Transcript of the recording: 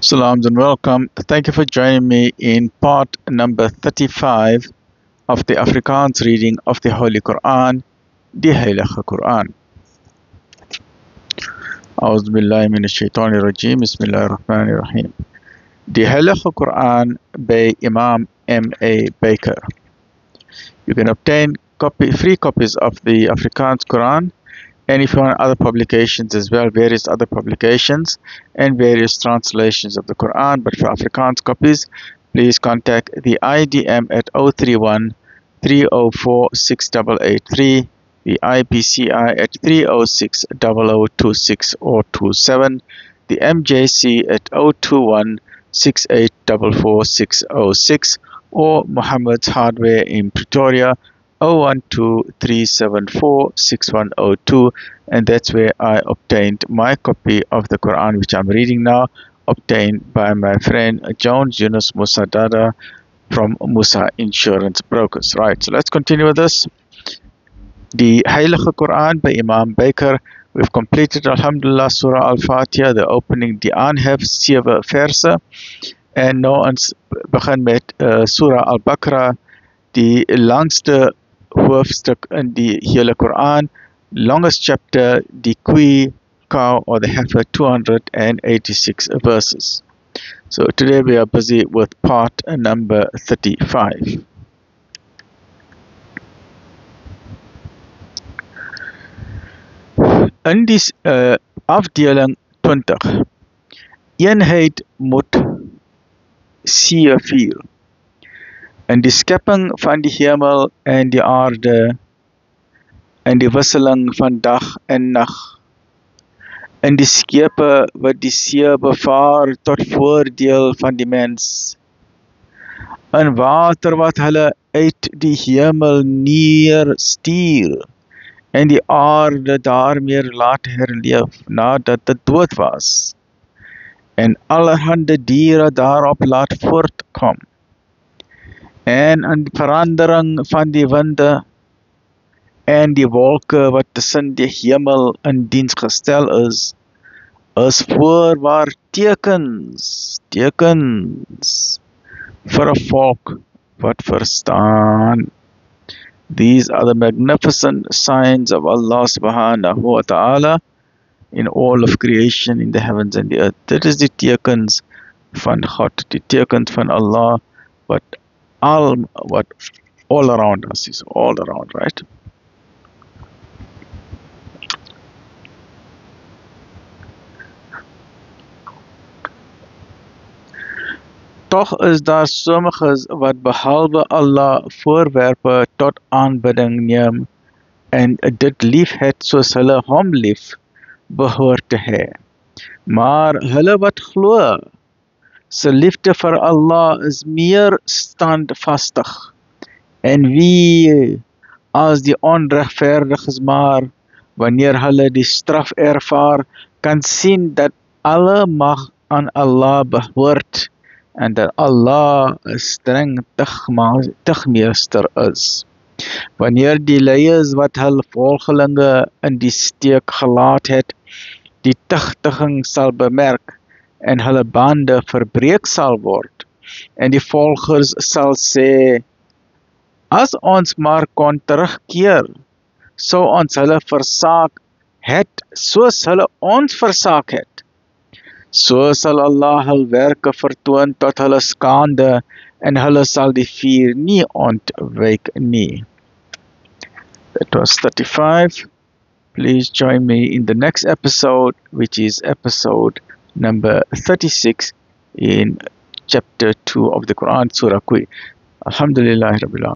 Salams and welcome. Thank you for joining me in part number 35 of the Afrikaans reading of the Holy Quran, the Heilige Quran. A'udhu billahi minash shaitanir rajeem. Bismillahir Rahmanir Rahim. The Heilige Quran by Imam M.A. Baker. You can obtain free copies of the Afrikaans Quran, and if you want other publications as well, various other publications and various translations of the Quran. But for Afrikaans copies, please contact the IDM at 031 304 6883, the IPCI at 306 0026 or 27, the MJC at 021 6844 606, or Muhammad's Hardware in Pretoria 012-374-6102, and that's where I obtained my copy of the Quran, which I'm reading now, obtained by my friend Jones Yunus Musa Dada from Musa Insurance Brokers. Right, so let's continue with this. The Heilige Quran by Imam Baker. We've completed, Alhamdulillah, Surah Al-Fatiha, the opening die aanhef, 7 verse. En nou ons begin met Surah Al-Baqarah, die langste hoofstuk in die hele Quran, longest chapter, the Kui cow or the heifer, 286 verses. So today we are busy with part number 35. In die afdeling 20, eenheid moet vier. En die skepping van die hemel en die aarde, en die wisseling van dag en nag, en die skepe wat die see bevaar tot voordeel van die mens, en water wat hulle uit die hemel neerstuur, en die aarde daarmee laat herleef nadat dit dood was, en allerhande diere daarop laat voortkom, en in die verandering van die winde en die wolke wat tussen die hemel in diens gestel is voorwaar tekens vir 'n volk wat verstaan. These are the magnificent signs of Allah subhanahu wa ta'ala in all of creation, in the heavens and the earth. Dit is die tekens van God, die tekens van Allah, what all around us is, all around, right? Toch is daar sommiges wat behalwe Allah voorwerpe tot aanbidding neem en dit lief het soos hulle hom lief behoort te hê. Maar hulle wat glo, se liefde vir Allah is meer standvastig. En wie as die onregverdiges maar, wanneer hulle die straf ervaar, kan sien dat alle mag aan Allah behoort, en dat Allah 'n streng tigmeester is. Wanneer die leiers wat hul volgelinge in die steek gelaat het, die tigtiging sal bemerk, en hulle bande verbreek sal word, en die volgers sal sê, as ons maar kon terugkeer, sou ons hulle versaak het, soos hulle ons versaak het. So sal Allah hul werke vertoon tot hulle skande, en hulle sal die vuur nie ontwyk nie. That was 35. Please join me in the next episode, which is episode number 36 in chapter 2 of the Quran, Surah Kui. Alhamdulillah Rabbil Alamin.